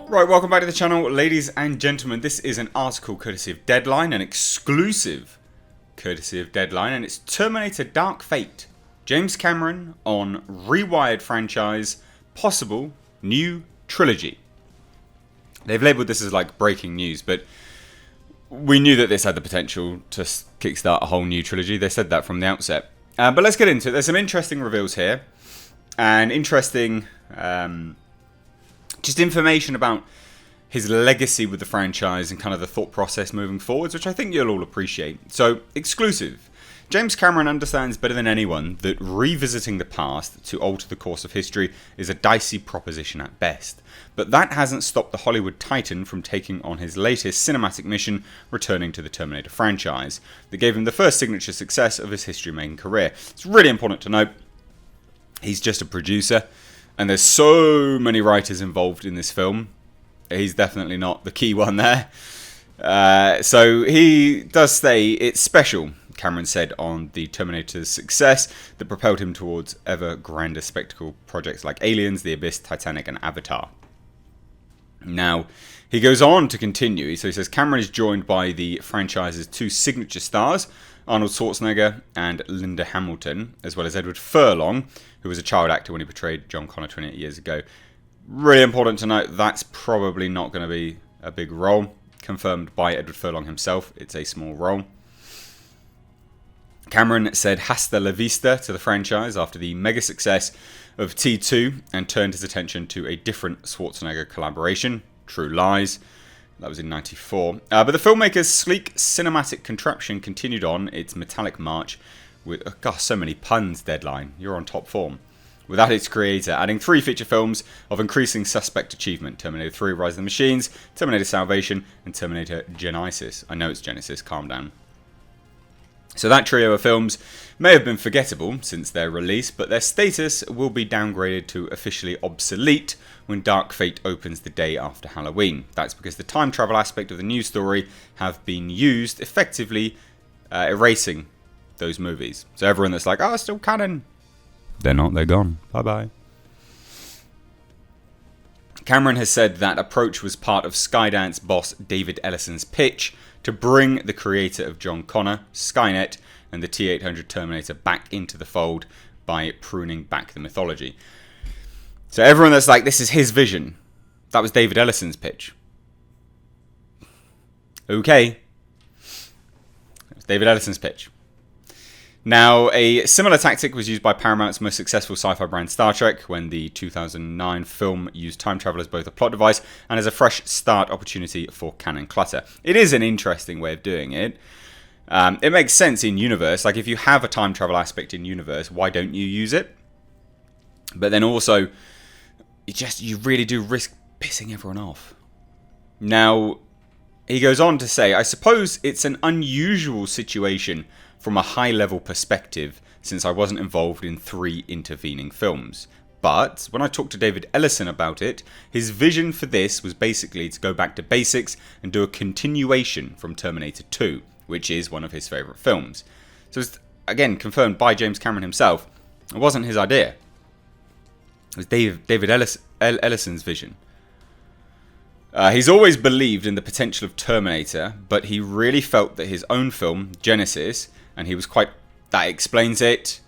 Right, welcome back to the channel, ladies and gentlemen. This is an article courtesy of Deadline, an exclusive courtesy of Deadline, and it's Terminator Dark Fate. James Cameron on Rewired franchise, possible new trilogy. They've labelled this as like breaking news, but we knew that this had the potential to kickstart a whole new trilogy. They said that from the outset. But let's get into it. There's some interesting reveals here, and interesting just information about his legacy with the franchise and kind of the thought process moving forwards, which I think you'll all appreciate. So, exclusive. James Cameron understands better than anyone that revisiting the past to alter the course of history is a dicey proposition at best. But that hasn't stopped the Hollywood titan from taking on his latest cinematic mission, returning to the Terminator franchise, that gave him the first signature success of his history-making career. It's really important to note, he's just a producer, and there's so many writers involved in this film. He's definitely not the key one there. So he does say it's special, Cameron said on the Terminator's success that propelled him towards ever grander spectacle projects like Aliens, The Abyss, Titanic and Avatar. Now, he goes on to continue. So he says Cameron is joined by the franchise's two signature stars, Arnold Schwarzenegger and Linda Hamilton, as well as Edward Furlong, who was a child actor when he portrayed John Connor 28 years ago. Really important to note, that's probably not going to be a big role. Confirmed by Edward Furlong himself, it's a small role. Cameron said hasta la vista to the franchise after the mega success of T2 and turned his attention to a different Schwarzenegger collaboration, True Lies. That was in '94. But the filmmaker's sleek cinematic contraption continued on its metallic march with, gosh, so many puns, Deadline. You're on top form. Without its creator, adding 3 feature films of increasing suspect achievement: Terminator 3, Rise of the Machines, Terminator Salvation, and Terminator Genisys. I know it's Genesis, calm down. So that trio of films may have been forgettable since their release, but their status will be downgraded to officially obsolete when Dark Fate opens the day after Halloween. That's because the time travel aspect of the news story have been used, effectively erasing those movies. So everyone that's like, it's still canon. They're not, they're gone. Bye-bye. Cameron has said that approach was part of Skydance boss David Ellison's pitch to bring the creator of John Connor, Skynet, and the T-800 Terminator back into the fold by pruning back the mythology. So everyone that's like, this is his vision, that was David Ellison's pitch. Okay. It was David Ellison's pitch. Now, a similar tactic was used by Paramount's most successful sci-fi brand Star Trek when the 2009 film used time travel as both a plot device and as a fresh start opportunity for canon clutter. It is an interesting way of doing it. It makes sense in universe. Like, if you have a time travel aspect in universe, why don't you use it? But then also, you really do risk pissing everyone off. Now, he goes on to say, I suppose it's an unusual situation from a high-level perspective, since I wasn't involved in 3 intervening films. But when I talked to David Ellison about it, his vision for this was basically to go back to basics and do a continuation from Terminator 2, which is one of his favourite films. So it's, again, confirmed by James Cameron himself. It wasn't his idea. It was David Ellison's vision. He's always believed in the potential of Terminator, but he really felt that his own film, Genisys, and he was quite... That explains it.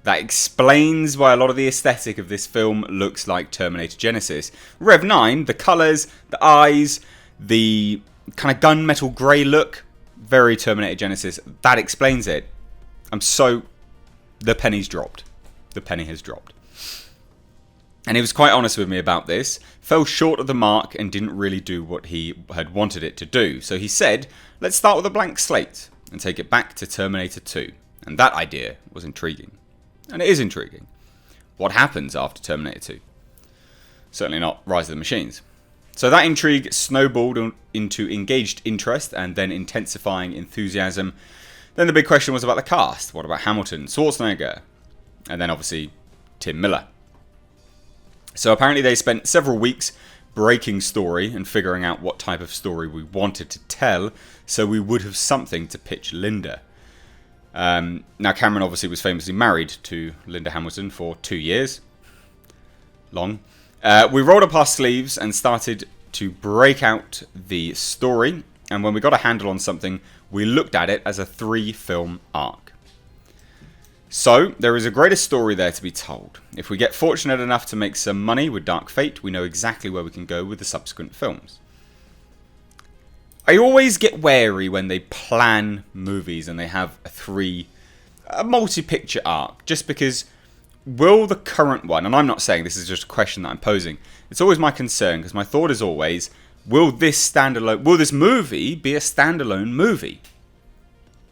That explains why a lot of the aesthetic of this film looks like Terminator Genisys. Rev 9, the colours, the eyes, the kind of gunmetal grey look, very Terminator Genisys. That explains it. The penny's dropped. The penny has dropped. And he was quite honest with me about this, fell short of the mark and didn't really do what he had wanted it to do. So he said, let's start with a blank slate and take it back to Terminator 2. And that idea was intriguing. And it is intriguing. What happens after Terminator 2? Certainly not Rise of the Machines. So that intrigue snowballed into engaged interest and then intensifying enthusiasm. Then the big question was about the cast. What about Hamilton, Schwarzenegger? And then obviously Tim Miller. So apparently they spent several weeks breaking story and figuring out what type of story we wanted to tell, so we would have something to pitch Linda. Now Cameron obviously was famously married to Linda Hamilton for 2 years. Long. We rolled up our sleeves and started to break out the story, and when we got a handle on something, we looked at it as a 3-film arc. So, there is a greater story there to be told. If we get fortunate enough to make some money with Dark Fate, we know exactly where we can go with the subsequent films. I always get wary when they plan movies and they have a multi-picture arc, just because will the current one, and I'm not saying this is just a question that I'm posing, it's always my concern, because my thought is always, will this movie be a standalone movie?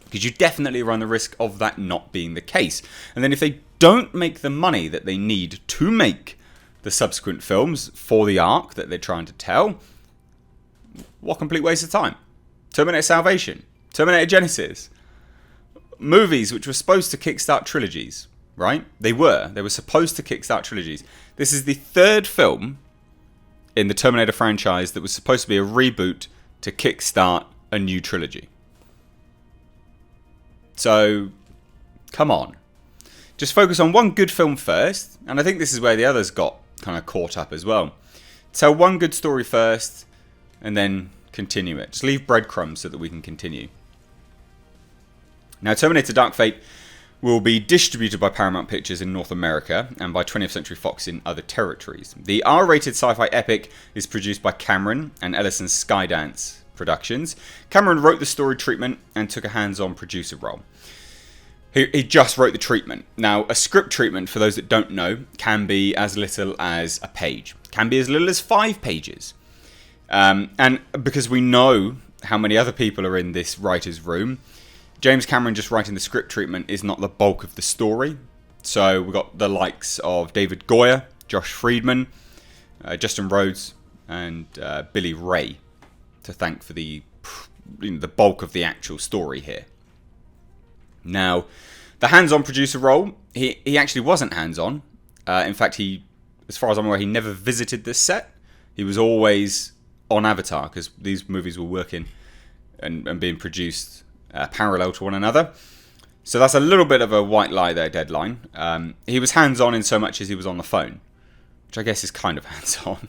Because you definitely run the risk of that not being the case. And then if they don't make the money that they need to make the subsequent films for the arc that they're trying to tell, what complete waste of time. Terminator Salvation, Terminator Genesis, movies which were supposed to kickstart trilogies, right? They were supposed to kickstart trilogies. This is the 3rd film in the Terminator franchise that was supposed to be a reboot to kickstart a new trilogy. So, come on. Just focus on one good film first, and I think this is where the others got kind of caught up as well. Tell one good story first, and then continue it. Just leave breadcrumbs so that we can continue. Now, Terminator Dark Fate will be distributed by Paramount Pictures in North America and by 20th Century Fox in other territories. The R-rated sci-fi epic is produced by Cameron and Ellison's Skydance Productions. Cameron wrote the story treatment and took a hands-on producer role. He just wrote the treatment. Now, a script treatment, for those that don't know, can be as little as a page. Can be as little as 5 pages. And because we know how many other people are in this writer's room, James Cameron just writing the script treatment is not the bulk of the story. So we've got the likes of David Goyer, Josh Friedman, Justin Rhodes, and Billy Ray to thank for the bulk of the actual story here. Now, the hands-on producer role, he actually wasn't hands-on. In fact, as far as I'm aware, he never visited this set. He was always on Avatar, because these movies were working and being produced parallel to one another. So that's a little bit of a white lie there, Deadline. He was hands-on in so much as he was on the phone, which I guess is kind of hands-on.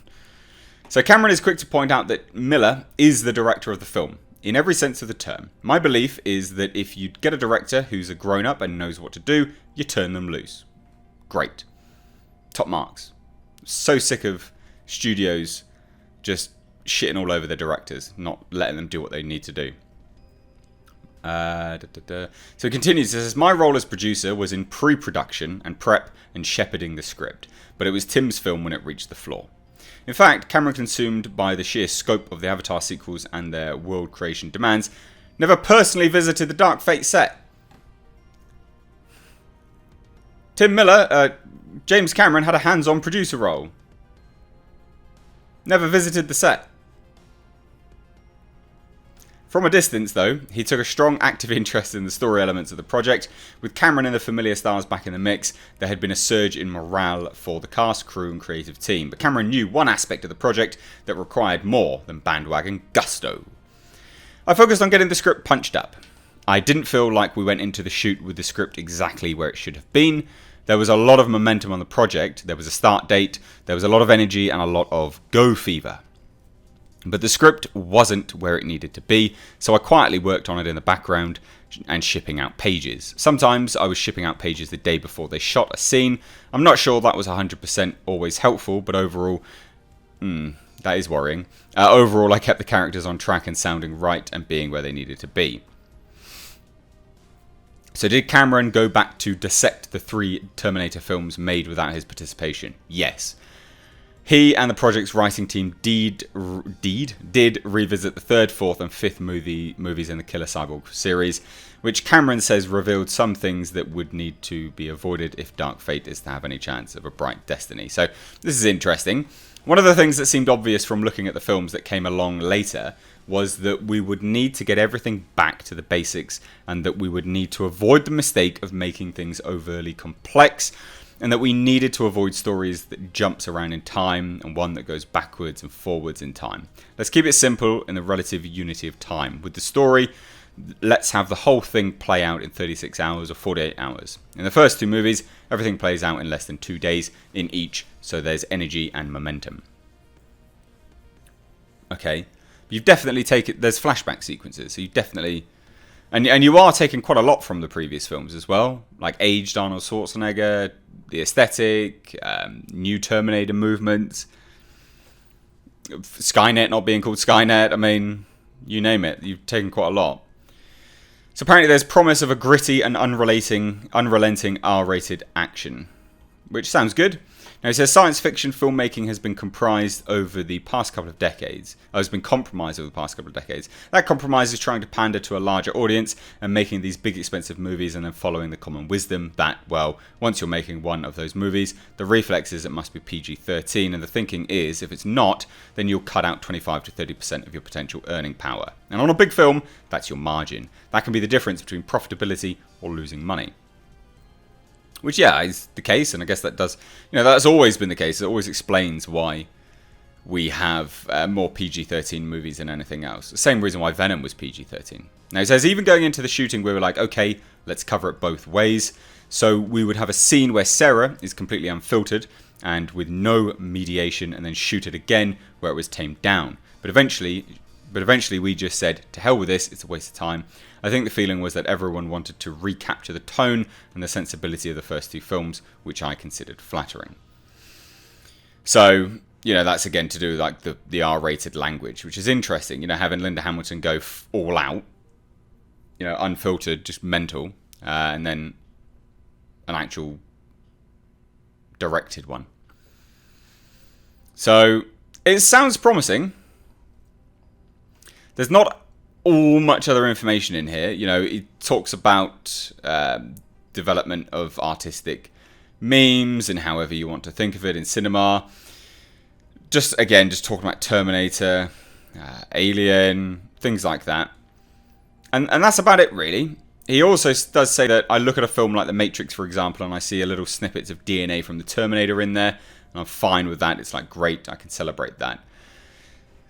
So Cameron is quick to point out that Miller is the director of the film, in every sense of the term. My belief is that if you get a director who's a grown-up and knows what to do, you turn them loose. Great. Top marks. So sick of studios just shitting all over their directors, not letting them do what they need to do. So it continues. It says, my role as producer was in pre-production and prep and shepherding the script, but it was Tim's film when it reached the floor. In fact, Cameron, consumed by the sheer scope of the Avatar sequels and their world creation demands, never personally visited the Dark Fate set. James Cameron had a hands-on producer role. Never visited the set. From a distance, though, he took a strong active interest in the story elements of the project. With Cameron and the familiar stars back in the mix, there had been a surge in morale for the cast, crew and creative team. But Cameron knew one aspect of the project that required more than bandwagon gusto. I focused on getting the script punched up. I didn't feel like we went into the shoot with the script exactly where it should have been. There was a lot of momentum on the project. There was a start date. There was a lot of energy and a lot of go fever. But the script wasn't where it needed to be, so I quietly worked on it in the background and shipping out pages. Sometimes I was shipping out pages the day before they shot a scene. I'm not sure that was 100% always helpful, but overall, that is worrying. Overall, I kept the characters on track and sounding right and being where they needed to be. So did Cameron go back to dissect the 3 Terminator films made without his participation? Yes. He and the project's writing team did revisit the 3rd, 4th and 5th movies in the Killer Cyborg series, which Cameron says revealed some things that would need to be avoided if Dark Fate is to have any chance of a bright destiny. So this is interesting. One of the things that seemed obvious from looking at the films that came along later was that we would need to get everything back to the basics, and that we would need to avoid the mistake of making things overly complex, and that we needed to avoid stories that jumps around in time and one that goes backwards and forwards in time. Let's keep it simple in the relative unity of time. With the story, let's have the whole thing play out in 36 hours or 48 hours. In the first two movies, everything plays out in less than 2 days in each, so there's energy and momentum. Okay, you've definitely taken, there's flashback sequences, so you definitely, and you are taking quite a lot from the previous films as well, like aged Arnold Schwarzenegger, the aesthetic, new Terminator movements, Skynet not being called Skynet, I mean, you name it, you've taken quite a lot. So apparently there's promise of a gritty and unrelenting R-rated action, which sounds good. Now it says science fiction filmmaking has been compromised over the past couple of decades. That compromise is trying to pander to a larger audience and making these big expensive movies and then following the common wisdom that, well, once you're making one of those movies, the reflex is it must be PG-13, and the thinking is if it's not, then you'll cut out 25 to 30% of your potential earning power. And on a big film, that's your margin. That can be the difference between profitability or losing money. Which, yeah, is the case, and I guess that does, that's always been the case. It always explains why we have more PG-13 movies than anything else. The same reason why Venom was PG-13. Now, it says, even going into the shooting, we were like, okay, let's cover it both ways. So we would have a scene where Sarah is completely unfiltered and with no mediation, and then shoot it again where it was tamed down. But eventually we just said, to hell with this, it's a waste of time. I think the feeling was that everyone wanted to recapture the tone and the sensibility of the first two films, which I considered flattering. So, that's again to do with like the R-rated language, which is interesting, having Linda Hamilton go all out, unfiltered, just mental, and then an actual directed one. So, it sounds promising. There's not much other information in here. It talks about development of artistic memes and however you want to think of it in cinema. Just talking about Terminator, Alien, things like that. And that's about it, really. He also does say that I look at a film like The Matrix, for example, and I see a little snippets of DNA from the Terminator in there, and I'm fine with that. It's like, great, I can celebrate that.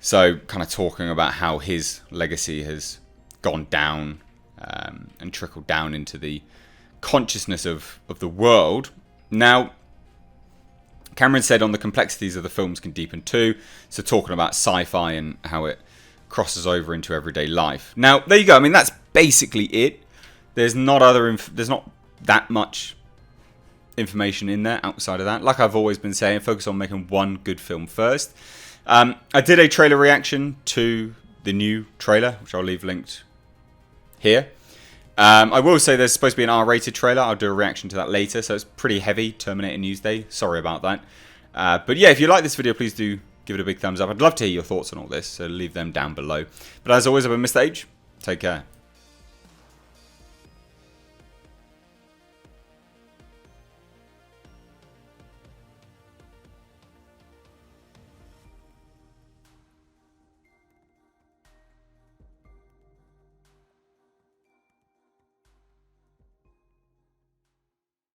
So, kind of talking about how his legacy has gone down and trickled down into the consciousness of the world. Now, Cameron said on the complexities of the films can deepen too. So, talking about sci-fi and how it crosses over into everyday life. Now, there you go. I mean, that's basically it. There's not that much information in there outside of that. Like I've always been saying, focus on making one good film first. I did a trailer reaction to the new trailer, which I'll leave linked here. I will say there's supposed to be an R-rated trailer. I'll do a reaction to that later, so it's pretty heavy, Terminator News Day. Sorry about that. But yeah, if you like this video, please do give it a big thumbs up. I'd love to hear your thoughts on all this, so leave them down below. But as always, I've been Mr. H. Take care.